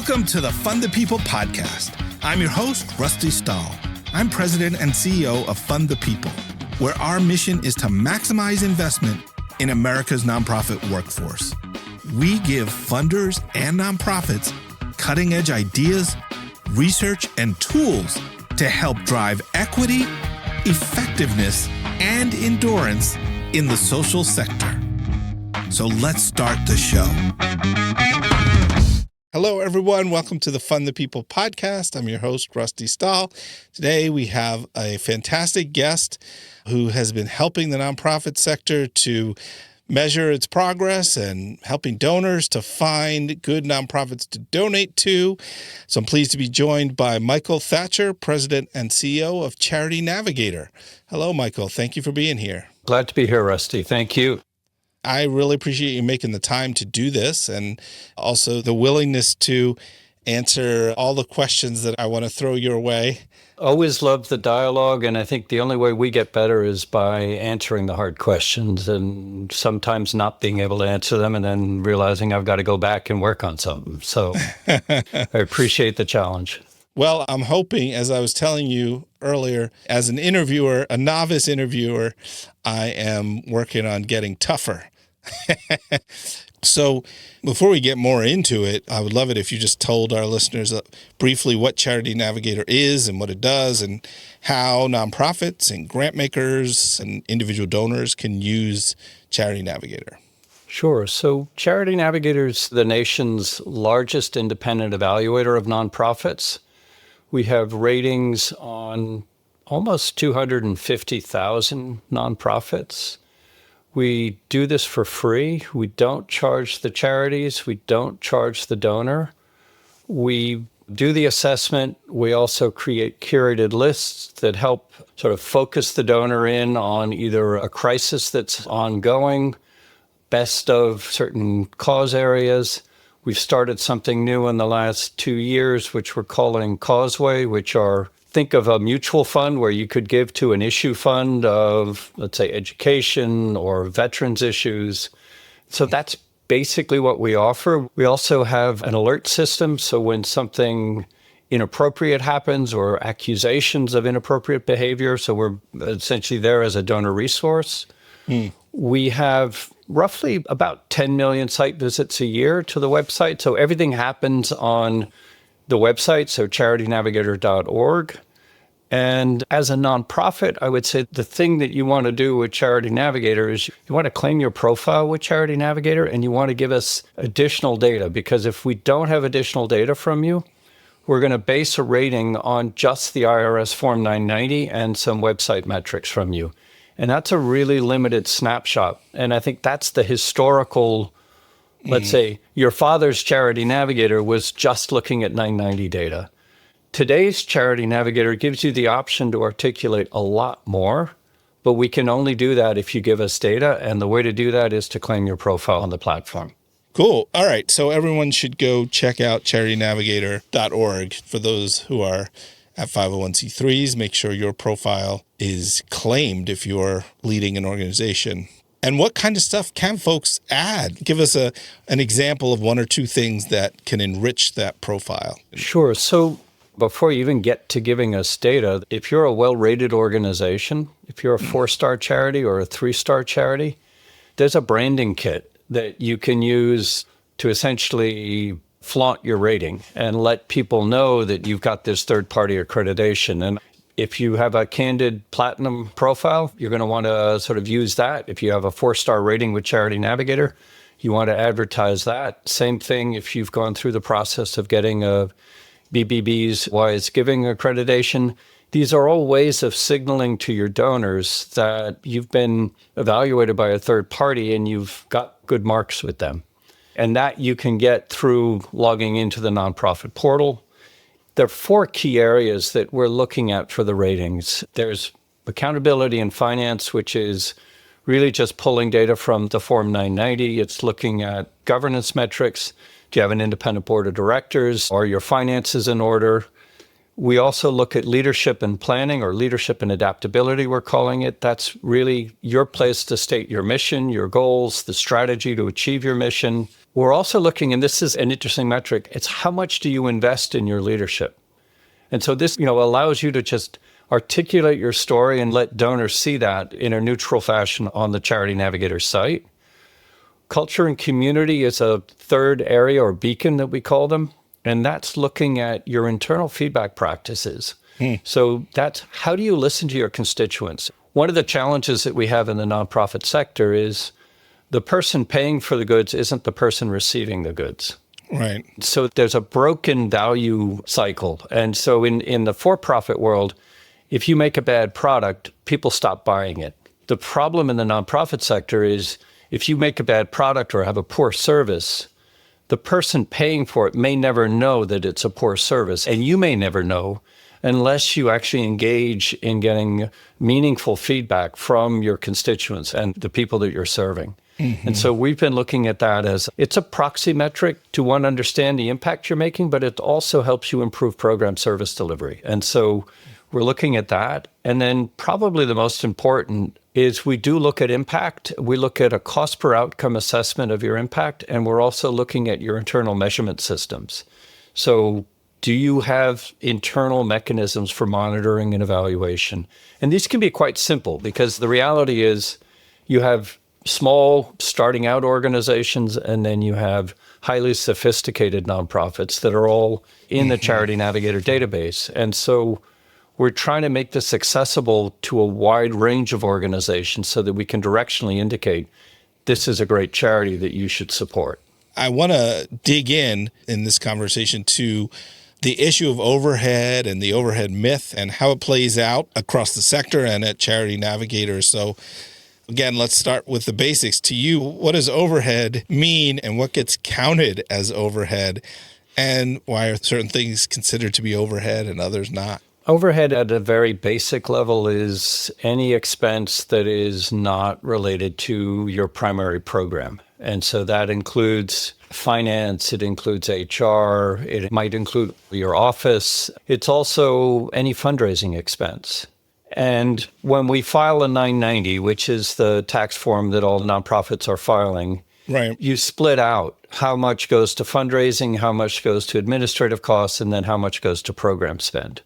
Welcome to the Fund the People podcast. I'm your host, Rusty Stahl. I'm president and CEO of Fund the People, where our mission is to maximize investment in America's nonprofit workforce. We give funders and nonprofits cutting-edge ideas, research, and tools to help drive equity, effectiveness, and endurance in the social sector. So let's start the show. Hello, everyone. Welcome to the Fund the People podcast. I'm your host, Rusty Stahl. Today, we have a fantastic guest who has been helping the nonprofit sector to measure its progress and helping donors to find good nonprofits to donate to. So I'm pleased to be joined by Michael Thatcher, President and CEO of Charity Navigator. Hello, Michael. Thank you for being here. Glad to be here, Rusty. Thank you. I really appreciate you making the time to do this and also the willingness to answer all the questions that I want to throw your way. Always love the dialogue, and I think the only way we get better is by answering the hard questions and sometimes not being able to answer them and then realizing I've got to go back and work on something. So I appreciate the challenge. Well, I'm hoping, as I was telling you earlier, as an interviewer, a novice interviewer, I am working on getting tougher. So before we get more into it, I would love it if you just told our listeners briefly what Charity Navigator is and what it does and how nonprofits and grant makers and individual donors can use Charity Navigator. Sure. So Charity Navigator is the nation's largest independent evaluator of nonprofits. We have ratings on almost 250,000 nonprofits. We do this for free. We don't charge the charities. We don't charge the donor. We do the assessment. We also create curated lists that help sort of focus the donor in on either a crisis that's ongoing, best of certain cause areas. We've started something new in the last 2 years, which we're calling Causeway, which are, think of a mutual fund where you could give to an issue fund of, let's say, education or veterans issues. So that's basically what we offer. We also have an alert system. So when something inappropriate happens or accusations of inappropriate behavior, so we're essentially there as a donor resource. We have roughly about 10 million site visits a year to the website. So everything happens on the website, so charitynavigator.org. And as a nonprofit, I would say the thing that you want to do with Charity Navigator is you want to claim your profile with Charity Navigator and you want to give us additional data, because if we don't have additional data from you, we're going to base a rating on just the IRS Form 990 and some website metrics from you. And that's a really limited snapshot. And I think that's the historical, let's say, your father's Charity Navigator was just looking at 990 data. Today's Charity Navigator gives you the option to articulate a lot more, but we can only do that if you give us data. And the way to do that is to claim your profile on the platform. Cool. All right. So everyone should go check out charitynavigator.org. For those who are at 501c3s, make sure your profile is claimed if you're leading an organization. And what kind of stuff can folks add? Give us an example of one or two things that can enrich that profile. Sure. So before you even get to giving us data, if you're a well-rated organization, if you're a 4-star charity or a 3-star charity, there's a branding kit that you can use to essentially flaunt your rating and let people know that you've got this third-party accreditation. And if you have a candid platinum profile, you're going to want to sort of use that. If you have a 4-star rating with Charity Navigator, you want to advertise that. Same thing if you've gone through the process of getting a BBB's Wise Giving accreditation. These are all ways of signaling to your donors that you've been evaluated by a third party and you've got good marks with them. And that you can get through logging into the nonprofit portal. There are 4 key areas that we're looking at for the ratings. There's accountability and finance, which is really just pulling data from the Form 990. It's looking at governance metrics. Do you have an independent board of directors? Are your finances in order? We also look at leadership and planning, or leadership and adaptability, we're calling it. That's really your place to state your mission, your goals, the strategy to achieve your mission. We're also looking, and this is an interesting metric, it's how much do you invest in your leadership? And so this, allows you to just articulate your story and let donors see that in a neutral fashion on the Charity Navigator site. Culture and community is a third area, or beacon that we call them. And that's looking at your internal feedback practices. So that's how do you listen to your constituents? One of the challenges that we have in the nonprofit sector is the person paying for the goods isn't the person receiving the goods. Right. So there's a broken value cycle. And so in the for-profit world, if you make a bad product, people stop buying it. The problem in the nonprofit sector is if you make a bad product or have a poor service, the person paying for it may never know that it's a poor service, and you may never know unless you actually engage in getting meaningful feedback from your constituents and the people that you're serving. And so we've been looking at that as it's a proxy metric to one, understand the impact you're making, but it also helps you improve program service delivery. And so we're looking at that. And then probably the most important is we do look at impact. We look at a cost per outcome assessment of your impact, and we're also looking at your internal measurement systems. So do you have internal mechanisms for monitoring and evaluation? And these can be quite simple because the reality is you have small starting out organizations, and then you have highly sophisticated nonprofits that are all in the Charity Navigator database. And so we're trying to make this accessible to a wide range of organizations so that we can directionally indicate this is a great charity that you should support. I want to dig in this conversation to the issue of overhead and the overhead myth and how it plays out across the sector and at Charity Navigator. So again, let's start with the basics. To you, what does overhead mean and what gets counted as overhead? And why are certain things considered to be overhead and others not? Overhead at a very basic level is any expense that is not related to your primary program. And so that includes finance, it includes HR, it might include your office. It's also any fundraising expense. And when we file a 990, which is the tax form that all nonprofits are filing, right, you split out how much goes to fundraising, how much goes to administrative costs, and then how much goes to program spend.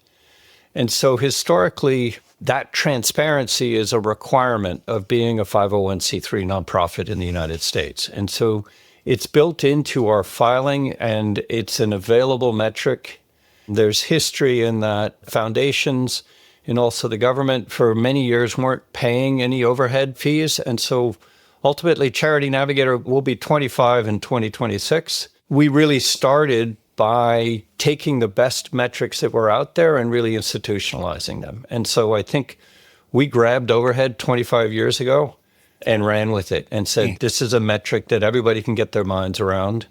And so historically, that transparency is a requirement of being a 501c3 nonprofit in the United States. And so it's built into our filing, and it's an available metric. There's history in that foundations and also the government for many years weren't paying any overhead fees. And so ultimately, Charity Navigator will be 25 in 2026. We really started by taking the best metrics that were out there and really institutionalizing them. And so I think we grabbed overhead 25 years ago and ran with it and said, this is a metric that everybody can get their minds around.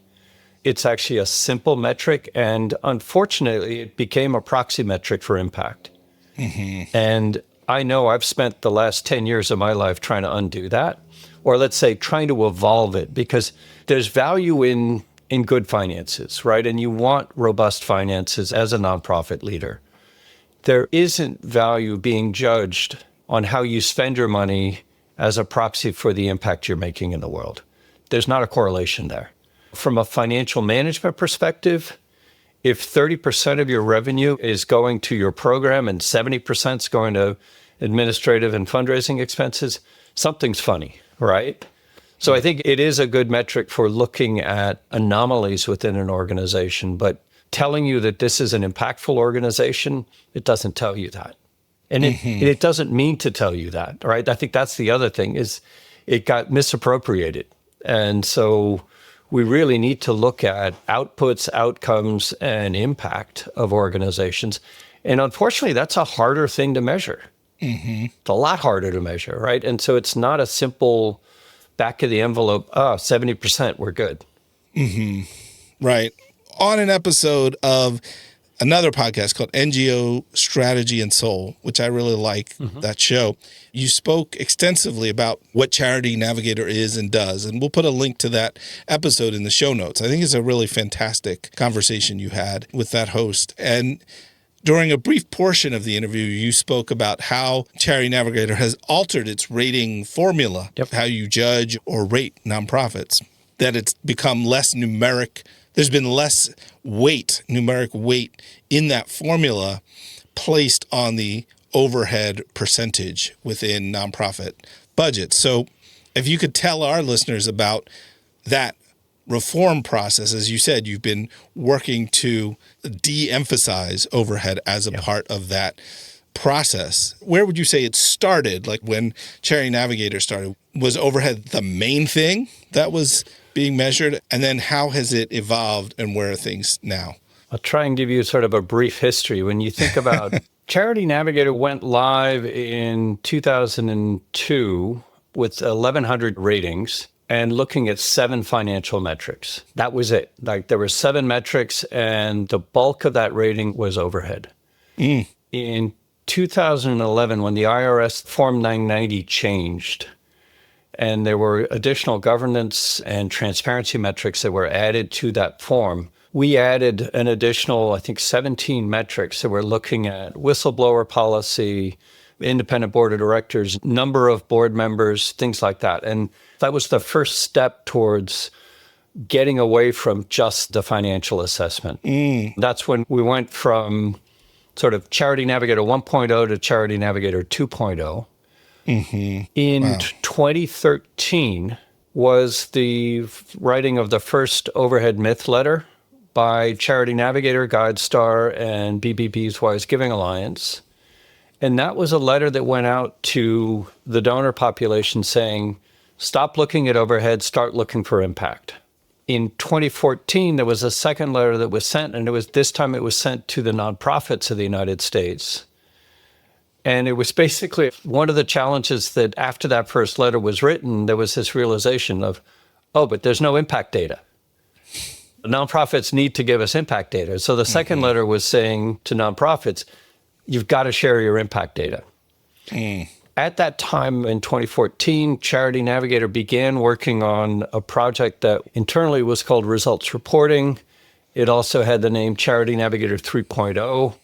It's actually a simple metric, and unfortunately, it became a proxy metric for impact. And I know I've spent the last 10 years of my life trying to undo that, or let's say trying to evolve it, because there's value in good finances, right? And you want robust finances as a nonprofit leader. There isn't value being judged on how you spend your money as a proxy for the impact you're making in the world. There's not a correlation there. From a financial management perspective, if 30% of your revenue is going to your program and 70% is going to administrative and fundraising expenses, something's funny, right? So I think it is a good metric for looking at anomalies within an organization, but telling you that this is an impactful organization, it doesn't tell you that. And it doesn't mean to tell you that, right? I think that's the other thing is it got misappropriated. And so we really need to look at outputs, outcomes, and impact of organizations. And unfortunately, that's a harder thing to measure. It's a lot harder to measure, right? And so it's not a simple back of the envelope, 70%, we're good. Right. On an episode of another podcast called NGO Strategy and Soul, which I really like that show, you spoke extensively about what Charity Navigator is and does. And we'll put a link to that episode in the show notes. I think it's a really fantastic conversation you had with that host. And During a brief portion of the interview, you spoke about how Charity Navigator has altered its rating formula, how you judge or rate nonprofits, that it's become less numeric. There's been less numeric weight in that formula placed on the overhead percentage within nonprofit budgets. So if you could tell our listeners about that reform process, as you said, you've been working to de-emphasize overhead as a part of that process. Where would you say it started? Like when Charity Navigator started, was overhead the main thing that was being measured? And then how has it evolved and where are things now? I'll try and give you sort of a brief history. When you think about Charity Navigator went live in 2002 with 1,100 ratings and looking at 7 financial metrics. That was it. Like there were 7 metrics and the bulk of that rating was overhead. In 2011, when the IRS Form 990 changed and there were additional governance and transparency metrics that were added to that form, we added an additional, I think, 17 metrics that were looking at whistleblower policy, independent board of directors, number of board members, things like that. And that was the first step towards getting away from just the financial assessment. That's when we went from sort of Charity Navigator 1.0 to Charity Navigator 2.0. In 2013 was the writing of the first overhead myth letter by Charity Navigator, GuideStar, and BBB's Wise Giving Alliance. And that was a letter that went out to the donor population saying, stop looking at overhead, start looking for impact. In 2014, there was a second letter that was sent, and this time it was sent to the nonprofits of the United States. And it was basically one of the challenges that after that first letter was written, there was this realization of, but there's no impact data. The nonprofits need to give us impact data. So the second letter was saying to nonprofits, you've got to share your impact data. At that time in 2014, Charity Navigator began working on a project that internally was called Results Reporting. It also had the name Charity Navigator 3.0.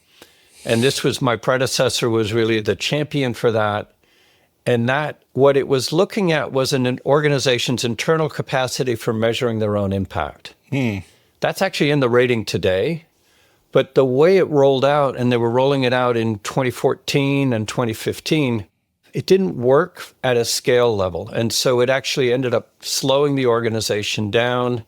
And this was my predecessor was really the champion for that. And that what it was looking at was an organization's internal capacity for measuring their own impact. That's actually in the rating today. But the way it rolled out, and they were rolling it out in 2014 and 2015, it didn't work at a scale level. And so it actually ended up slowing the organization down.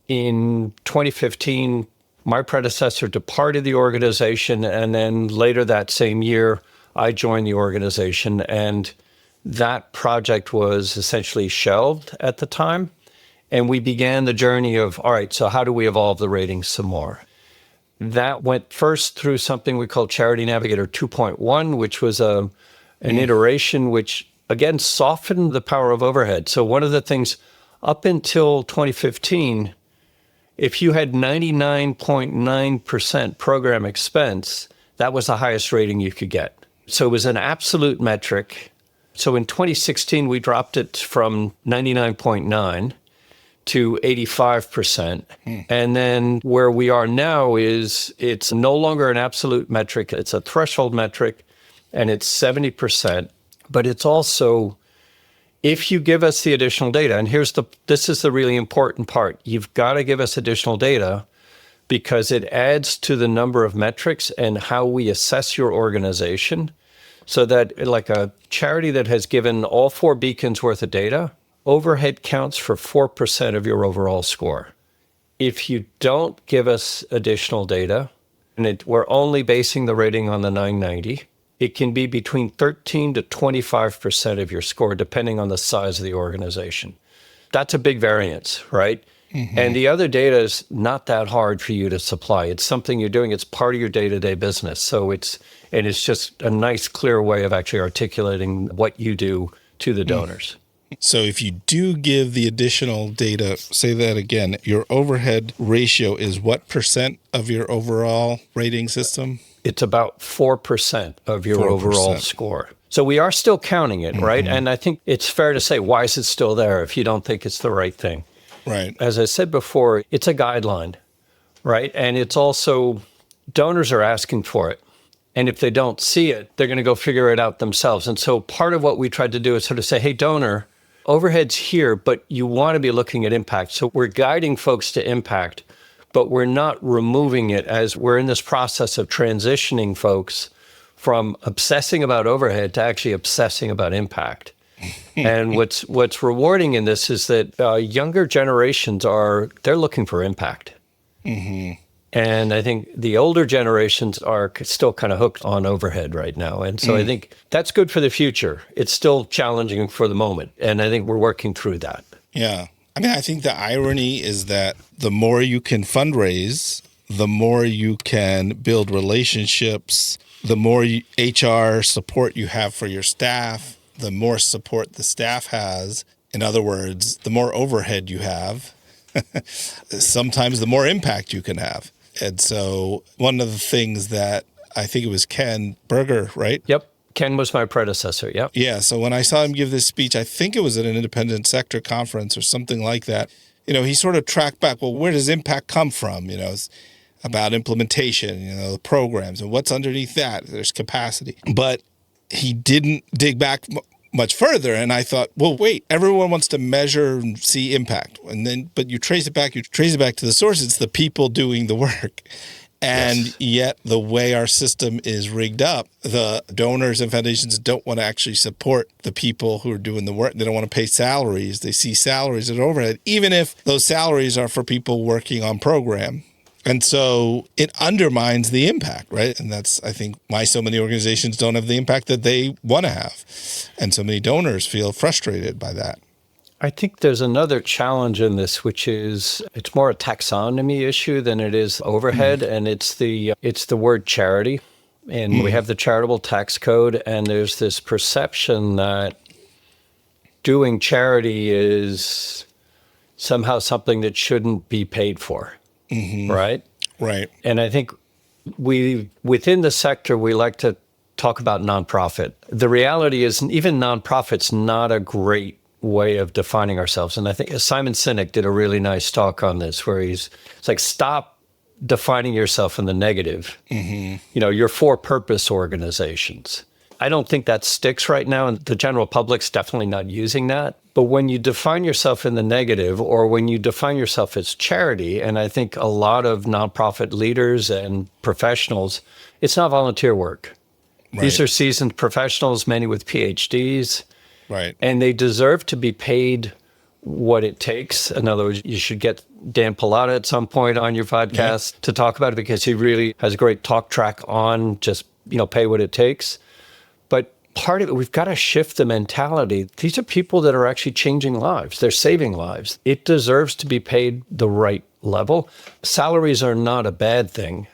In 2015, my predecessor departed the organization, and then later that same year, I joined the organization, and that project was essentially shelved at the time. And we began the journey of, all right, so how do we evolve the ratings some more? That went first through something we call Charity Navigator 2.1, which was an iteration which, again, softened the power of overhead. So one of the things up until 2015, if you had 99.9% program expense, that was the highest rating you could get. So it was an absolute metric. So in 2016, we dropped it from 99.9 to 85%. And then where we are now is it's no longer an absolute metric. It's a threshold metric, and it's 70%. But it's also, if you give us the additional data, and this is the really important part. You've got to give us additional data because it adds to the number of metrics and how we assess your organization. So that like a charity that has given all 4 beacons worth of data, overhead counts for 4% of your overall score. If you don't give us additional data, and we're only basing the rating on the 990, it can be between 13 to 25% of your score, depending on the size of the organization. That's a big variance, right? And the other data is not that hard for you to supply. It's something you're doing. It's part of your day-to-day business. So it's just a nice, clear way of actually articulating what you do to the donors. So if you do give the additional data, say that again, your overhead ratio is what percent of your overall rating system? It's about 4% of your overall score. So we are still counting it, right? And I think it's fair to say, why is it still there if you don't think it's the right thing? Right. As I said before, it's a guideline, right? And it's also, donors are asking for it. And if they don't see it, they're going to go figure it out themselves. And so part of what we tried to do is sort of say, hey, donor, overhead's here, but you want to be looking at impact. So we're guiding folks to impact, but we're not removing it as we're in this process of transitioning folks from obsessing about overhead to actually obsessing about impact. And what's rewarding in this is that younger generations they're looking for impact. Mm-hmm. And I think the older generations are still kind of hooked on overhead right now. And so I think that's good for the future. It's still challenging for the moment. And I think we're working through that. Yeah. I mean, I think the irony is that the more you can fundraise, the more you can build relationships, the more HR support you have for your staff, the more support the staff has. In other words, the more overhead you have, sometimes the more impact you can have. And so one of the things that I think it was Ken Berger, right? Yep. Ken was my predecessor. Yep. Yeah. So when I saw him give this speech, I think it was at an independent sector conference or something like that. He sort of tracked back, well, where does impact come from? It's about implementation, the programs and what's underneath that. There's capacity. But he didn't dig back much further. And I thought, well, wait, everyone wants to measure and see impact. But you trace it back to the source. It's the people doing the work. And yet the way our system is rigged up, the donors and foundations don't want to actually support the people who are doing the work. They don't want to pay salaries. They see salaries as overhead, even if those salaries are for people working on program. And so it undermines the impact, right? And that's, I think, why so many organizations don't have the impact that they want to have. And so many donors feel frustrated by that. I think there's another challenge in this, which is it's more a taxonomy issue than it is overhead. And it's the word charity. And we have the charitable tax code. And there's this perception that doing charity is somehow something that shouldn't be paid for. Mm-hmm. Right? Right. And I think within the sector, we like to talk about nonprofit. The reality is even nonprofit's not a great way of defining ourselves. And I think Simon Sinek did a really nice talk on this where it's like, stop defining yourself in the negative. Mm-hmm. You're for-purpose organizations. I don't think that sticks right now, and the general public's definitely not using that. But when you define yourself in the negative, or when you define yourself as charity, and I think a lot of nonprofit leaders and professionals, it's not volunteer work. Right. These are seasoned professionals, many with PhDs. Right. And they deserve to be paid what it takes. In other words, you should get Dan Pallotta at some point on your podcast to talk about it, because he really has a great talk track on just, pay what it takes. But part of it, we've got to shift the mentality. These are people that are actually changing lives. They're saving lives. It deserves to be paid the right level. Salaries are not a bad thing.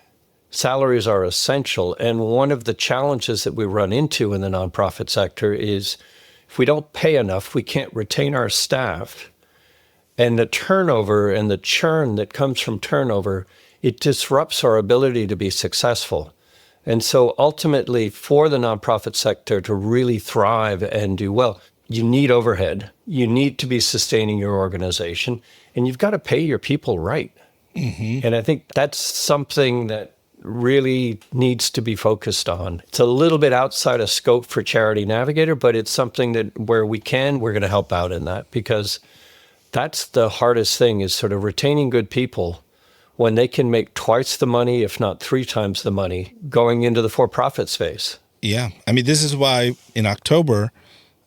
Salaries are essential. And one of the challenges that we run into in the nonprofit sector is if we don't pay enough, we can't retain our staff. And the turnover and the churn that comes from turnover, it disrupts our ability to be successful. And so ultimately, for the nonprofit sector to really thrive and do well, you need overhead. You need to be sustaining your organization, and you've got to pay your people right. Mm-hmm. And I think that's something that really needs to be focused on. It's a little bit outside of scope for Charity Navigator, but it's something that where we're going to help out in that, because that's the hardest thing, is sort of retaining good people when they can make twice the money, if not 3 times the money, going into the for-profit space. Yeah. I mean, this is why in October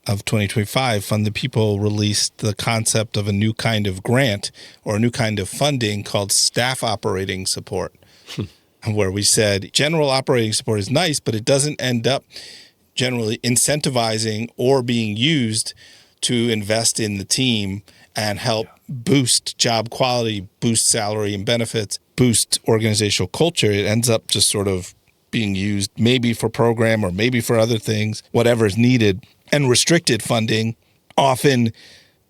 of 2025, Fund the People released the concept of a new kind of grant or a new kind of funding called staff operating support, where we said general operating support is nice, but it doesn't end up generally incentivizing or being used to invest in the team and help boost job quality, boost salary and benefits, boost organizational culture. It ends up just sort of being used maybe for program or maybe for other things, whatever is needed. And restricted funding often,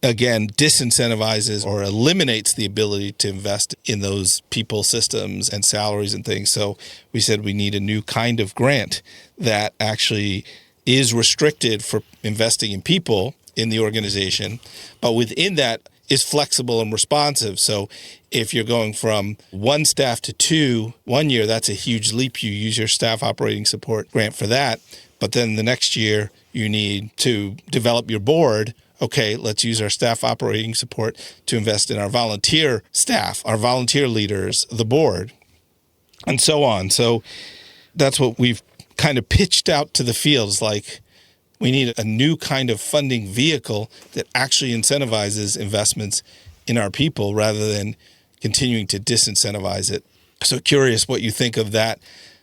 again, disincentivizes or eliminates the ability to invest in those people systems and salaries and things. So we said we need a new kind of grant that actually is restricted for investing in people in the organization, but within that is flexible and responsive. So if you're going from 1 staff to 2 one year, that's a huge leap. You use your staff operating support grant for that. But then the next year you need to develop your board. Okay, let's use our staff operating support to invest in our volunteer staff, our volunteer leaders, the board, and so on. So that's what we've kind of pitched out to the fields, like we need a new kind of funding vehicle that actually incentivizes investments in our people rather than continuing to disincentivize it. So curious what you think of that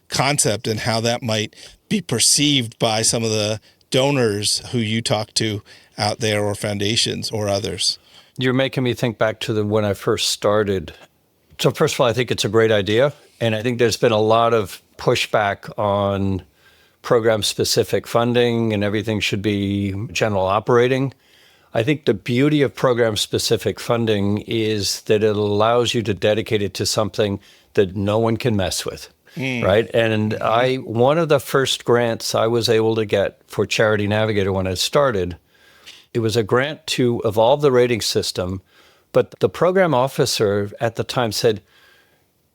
concept and how that might be perceived by some of the donors who you talk to out there, or foundations or others. You're making me think back to when I first started. So first of all, I think it's a great idea. And I think there's been a lot of pushback on program-specific funding and everything should be general operating. I think the beauty of program-specific funding is that it allows you to dedicate it to something that no one can mess with, right? And one of the first grants I was able to get for Charity Navigator when I started, it was a grant to evolve the rating system, but the program officer at the time said,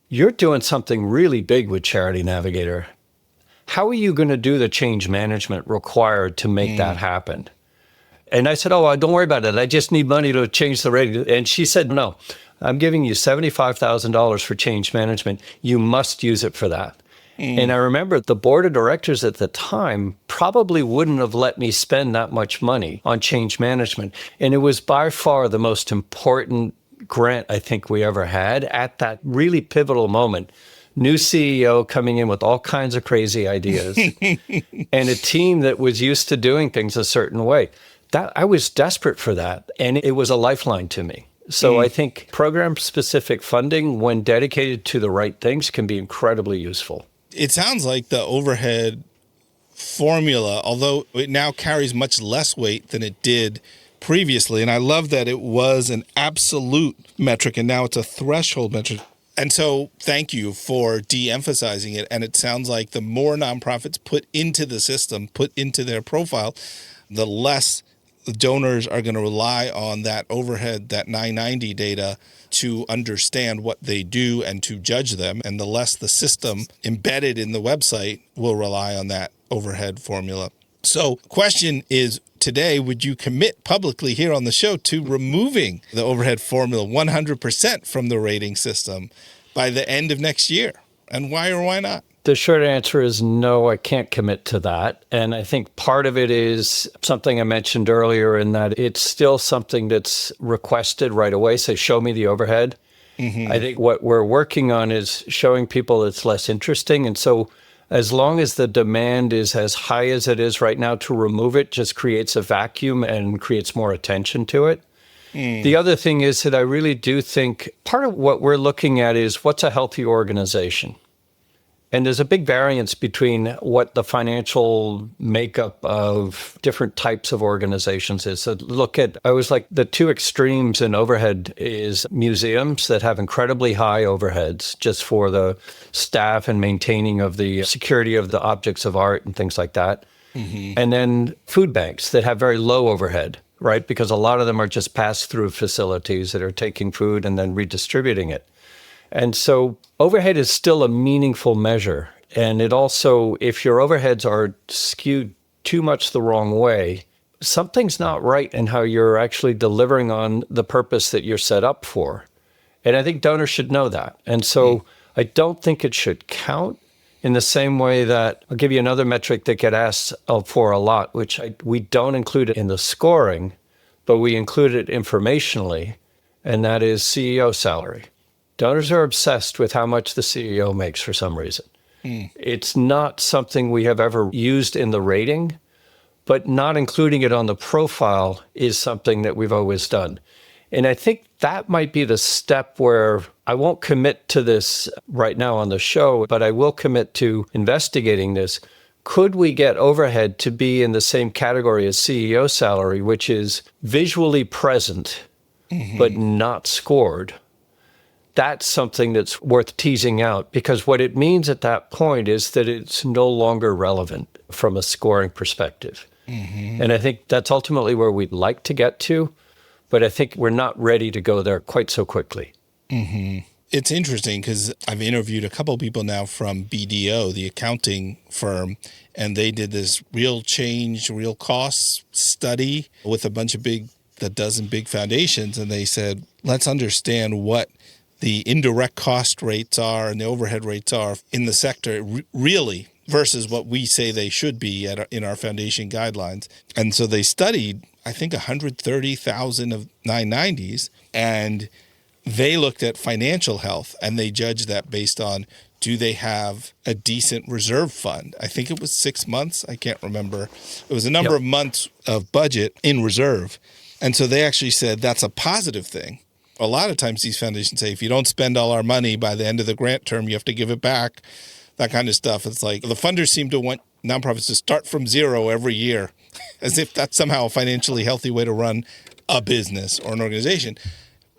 "You're doing something really big with Charity Navigator. How are you going to do the change management required to make that happen?" And I said, "Oh, don't worry about it. I just need money to change the rating." And she said, "No, I'm giving you $75,000 for change management. You must use it for that." And I remember the board of directors at the time probably wouldn't have let me spend that much money on change management. And it was by far the most important grant I think we ever had at that really pivotal moment. New CEO coming in with all kinds of crazy ideas and a team that was used to doing things a certain way. That I was desperate for that, and it was a lifeline to me. So I think program-specific funding, when dedicated to the right things, can be incredibly useful. It sounds like the overhead formula, although it now carries much less weight than it did previously, and I love that it was an absolute metric and now it's a threshold metric. And so thank you for de-emphasizing it. And it sounds like the more nonprofits put into the system, put into their profile, the less donors are going to rely on that overhead, that 990 data to understand what they do and to judge them. And the less the system embedded in the website will rely on that overhead formula. So question is, today, would you commit publicly here on the show to removing the overhead formula 100% from the rating system by the end of next year? And why or why not? The short answer is no, I can't commit to that. And I think part of it is something I mentioned earlier in that it's still something that's requested right away. Say, show me the overhead. I think what we're working on is showing people it's less interesting. And so as long as the demand is as high as it is right now, to remove it just creates a vacuum and creates more attention to it. The other thing is that I really do think part of what we're looking at is what's a healthy organization. And there's a big variance between what the financial makeup of different types of organizations is. So I was like the two extremes in overhead is museums that have incredibly high overheads just for the staff and maintaining of the security of the objects of art and things like that. And then food banks that have very low overhead, right? Because a lot of them are just pass-through facilities that are taking food and then redistributing it. And so overhead is still a meaningful measure. And it also, if your overheads are skewed too much the wrong way, something's not right in how you're actually delivering on the purpose that you're set up for. And I think donors should know that. And so I don't think it should count in the same way that I'll give you another metric that get asked for a lot, which we don't include it in the scoring, but we include it informationally, and that is CEO salary. Donors are obsessed with how much the CEO makes for some reason. It's not something we have ever used in the rating, but not including it on the profile is something that we've always done. And I think that might be the step where I won't commit to this right now on the show, but I will commit to investigating this. Could we get overhead to be in the same category as CEO salary, which is visually present, but not scored? That's something that's worth teasing out, because what it means at that point is that it's no longer relevant from a scoring perspective. And I think that's ultimately where we'd like to get to. But I think we're not ready to go there quite so quickly. Mm-hmm. It's interesting because I've interviewed a couple of people now from BDO, the accounting firm, and they did this real change, real costs study with a dozen big foundations. And they said, let's understand what the indirect cost rates are and the overhead rates are in the sector really versus what we say they should be in our foundation guidelines. And so they studied, I think, 130,000 of 990s, and they looked at financial health and they judged that based on, do they have a decent reserve fund? I think it was 6 months. I can't remember. It was a number of months of budget in reserve. And so they actually said that's a positive thing. A lot of times these foundations say, if you don't spend all our money by the end of the grant term, you have to give it back, that kind of stuff. It's like the funders seem to want nonprofits to start from zero every year, as if that's somehow a financially healthy way to run a business or an organization,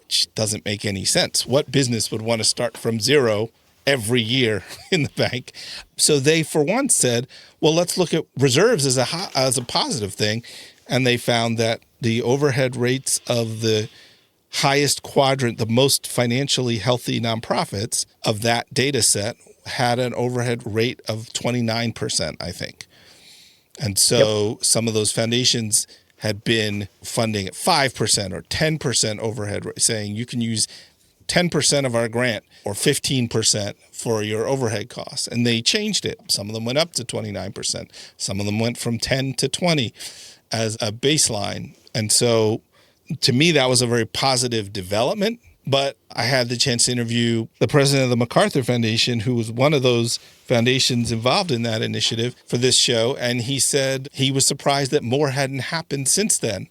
which doesn't make any sense. What business would want to start from zero every year in the bank? So they, for once, said, well, let's look at reserves as a positive thing. And they found that the overhead rates of the highest quadrant, the most financially healthy nonprofits of that data set, had an overhead rate of 29%, I think. And so some of those foundations had been funding at 5% or 10% overhead rate, saying you can use 10% of our grant or 15% for your overhead costs. And they changed it. Some of them went up to 29%. Some of them went from 10 to 20 as a baseline. And so to me, that was a very positive development. But I had the chance to interview the president of the MacArthur Foundation, who was one of those foundations involved in that initiative for this show. And he said he was surprised that more hadn't happened since then,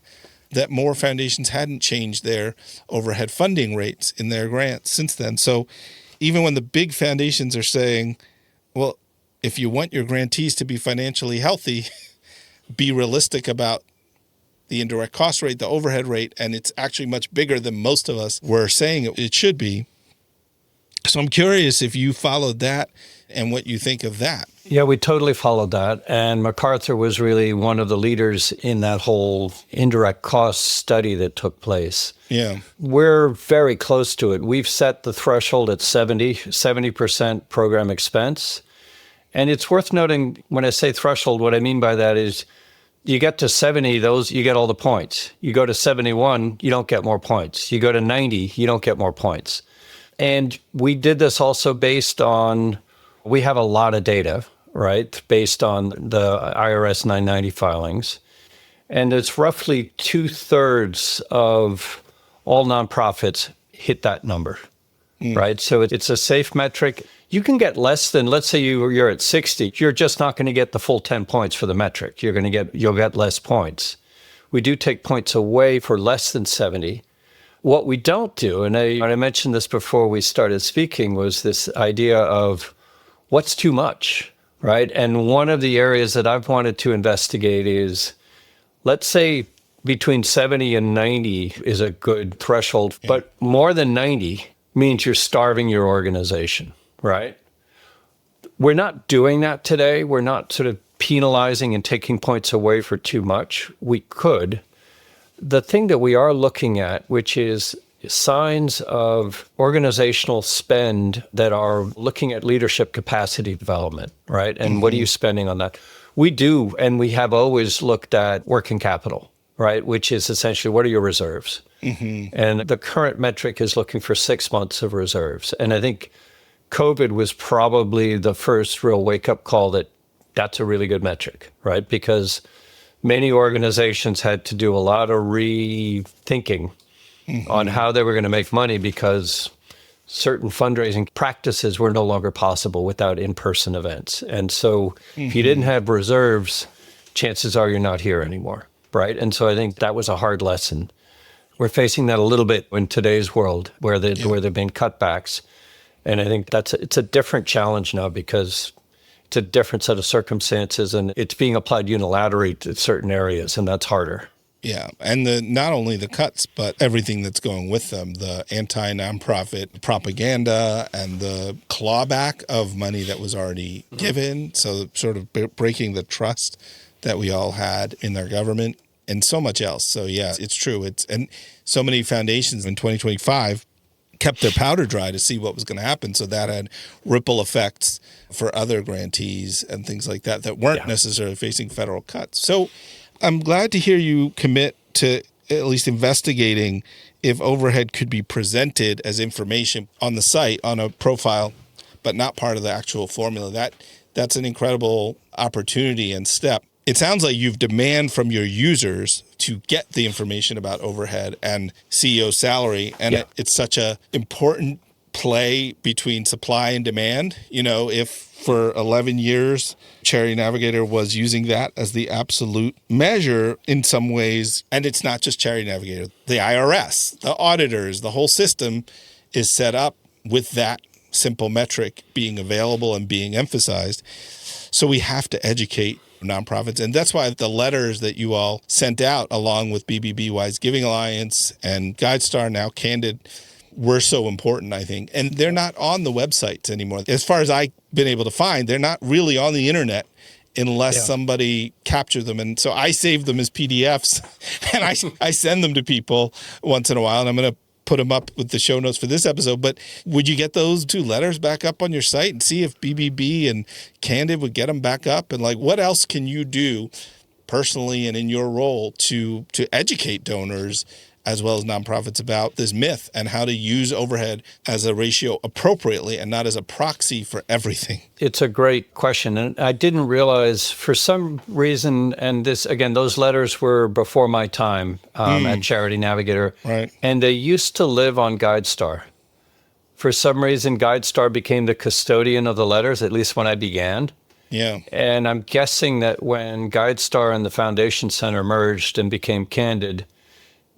that more foundations hadn't changed their overhead funding rates in their grants since then. So even when the big foundations are saying, well, if you want your grantees to be financially healthy, be realistic about the indirect cost rate, the overhead rate, and it's actually much bigger than most of us were saying it should be. So I'm curious if you followed that and what you think of that. Yeah, we totally followed that. And MacArthur was really one of the leaders in that whole indirect cost study that took place. Yeah. We're very close to it. We've set the threshold at 70% program expense. And it's worth noting, when I say threshold, what I mean by that is you get to 70, you get all the points. You go to 71, you don't get more points. You go to 90, you don't get more points. And we did this also based on, we have a lot of data, right, based on the IRS 990 filings. And it's roughly 2/3 of all nonprofits hit that number, right? So it's a safe metric. You can get less than, let's say you're at 60, you're just not going to get the full 10 points for the metric. You'll get less points. We do take points away for less than 70. What we don't do, and I mentioned this before we started speaking, was this idea of what's too much, right? And one of the areas that I've wanted to investigate is, let's say between 70 and 90 is a good threshold, but more than 90 means you're starving your organization. Right? We're not doing that today. We're not sort of penalizing and taking points away for too much. We could. The thing that we are looking at, which is signs of organizational spend that are looking at leadership capacity development, right? And what are you spending on that? We do, and we have always looked at working capital, right? Which is essentially, what are your reserves? And the current metric is looking for 6 months of reserves. And I think COVID was probably the first real wake-up call that that's a really good metric, right? Because many organizations had to do a lot of rethinking on how they were going to make money because certain fundraising practices were no longer possible without in-person events. And so if you didn't have reserves, chances are you're not here anymore, right? And so I think that was a hard lesson. We're facing that a little bit in today's world where there have been cutbacks. And I think it's a different challenge now because it's a different set of circumstances and it's being applied unilaterally to certain areas, and that's harder. Yeah. And not only the cuts, but everything that's going with them, the anti-nonprofit propaganda and the clawback of money that was already given. So sort of breaking the trust that we all had in their government. and so much else. So yeah, it's true. And so many foundations in 2025 kept their powder dry to see what was going to happen. So that had ripple effects for other grantees and things like that weren't necessarily facing federal cuts. So I'm glad to hear you commit to at least investigating if overhead could be presented as information on the site, on a profile, but not part of the actual formula. That's an incredible opportunity and step. It sounds like you've demand from your users to get the information about overhead and CEO salary, and it's such a important play between supply and demand. You know, if for 11 years, Charity Navigator was using that as the absolute measure in some ways, and it's not just Charity Navigator, the IRS, the auditors, the whole system is set up with that simple metric being available and being emphasized. So we have to educate nonprofits. And that's why the letters that you all sent out along with BBBY's Giving Alliance and GuideStar, now Candid, were so important, I think. And they're not on the websites anymore. As far as I've been able to find, they're not really on the internet unless somebody captured them. And so I save them as PDFs and I send them to people once in a while. And I'm going to put them up with the show notes for this episode. But would you get those two letters back up on your site and see if BBB and Candid would get them back up? And like, what else can you do personally and in your role to educate donors as well as nonprofits about this myth and how to use overhead as a ratio appropriately and not as a proxy for everything? It's a great question. And I didn't realize for some reason, and this, again, those letters were before my time at Charity Navigator. Right. And they used to live on GuideStar. For some reason, GuideStar became the custodian of the letters, at least when I began. Yeah. And I'm guessing that when GuideStar and the Foundation Center merged and became Candid,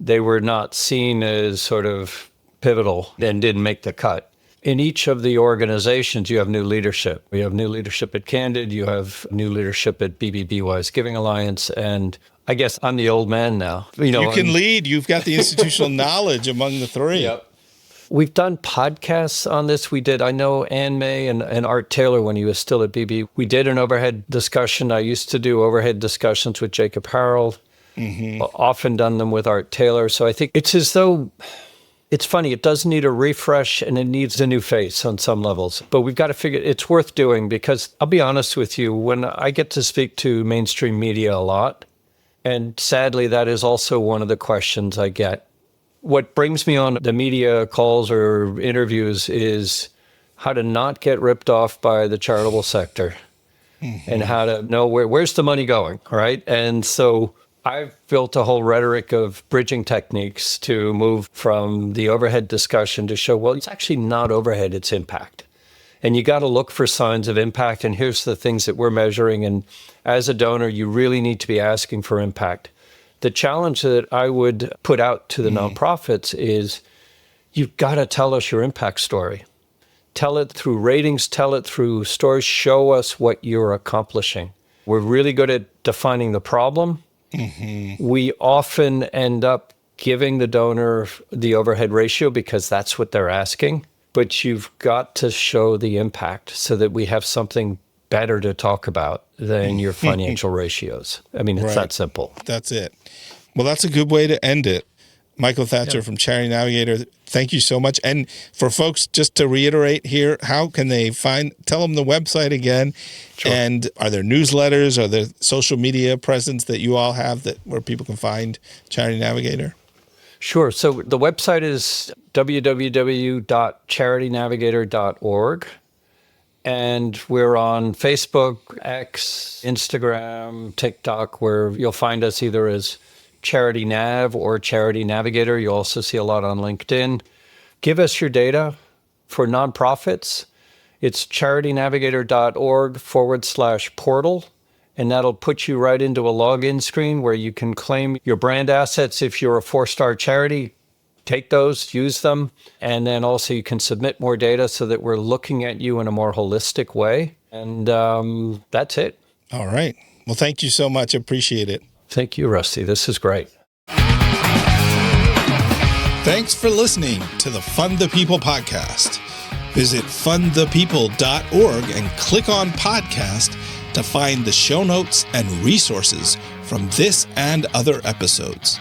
they were not seen as sort of pivotal and didn't make the cut. In each of the organizations, you have new leadership. We have new leadership at Candid. You have new leadership at BBBY's Giving Alliance. And I guess I'm the old man now. You can lead. You've got the institutional knowledge among the three. Yep. We've done podcasts on this. I know Ann May and Art Taylor, when he was still at BB, we did an overhead discussion. I used to do overhead discussions with Jacob Harold. Often done them with Art Taylor. So I think it's as though, it's funny, it does need a refresh and it needs a new face on some levels. But we've got to figure it's worth doing because I'll be honest with you, when I get to speak to mainstream media a lot, and sadly, that is also one of the questions I get. What brings me on the media calls or interviews is how to not get ripped off by the charitable sector and how to know where's the money going, right? And so I've built a whole rhetoric of bridging techniques to move from the overhead discussion to show, well, it's actually not overhead, it's impact. And you got to look for signs of impact. And here's the things that we're measuring. And as a donor, you really need to be asking for impact. The challenge that I would put out to the nonprofits is you've got to tell us your impact story. Tell it through ratings, tell it through stories, show us what you're accomplishing. We're really good at defining the problem. We often end up giving the donor the overhead ratio because that's what they're asking. But you've got to show the impact so that we have something better to talk about than your financial ratios. I mean, it's that simple. That's it. Well, that's a good way to end it. Michael Thatcher from Charity Navigator, thank you so much. And for folks, just to reiterate here, how can they tell them the website again? Sure. And are there newsletters? Are there social media presence that you all have where people can find Charity Navigator? Sure. So the website is www.charitynavigator.org. And we're on Facebook, X, Instagram, TikTok, where you'll find us either as Charity Nav or Charity Navigator. You also see a lot on LinkedIn. Give us your data for nonprofits. It's charitynavigator.org/portal. And that'll put you right into a login screen where you can claim your brand assets. If you're a 4-star charity, take those, use them. And then also you can submit more data so that we're looking at you in a more holistic way. And that's it. All right. Well, thank you so much. Appreciate it. Thank you, Rusty. This is great. Thanks for listening to the Fund the People podcast. Visit fundthepeople.org and click on podcast to find the show notes and resources from this and other episodes.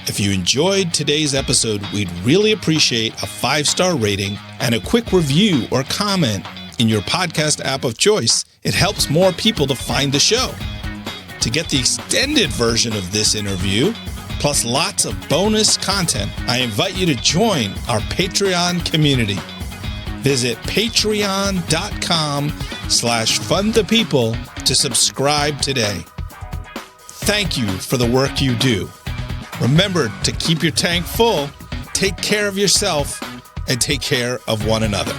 If you enjoyed today's episode, we'd really appreciate a 5-star rating and a quick review or comment in your podcast app of choice. It helps more people to find the show. To get the extended version of this interview, plus lots of bonus content, I invite you to join our Patreon community. Visit patreon.com/fundthepeople to subscribe today. Thank you for the work you do. Remember to keep your tank full, take care of yourself, and take care of one another.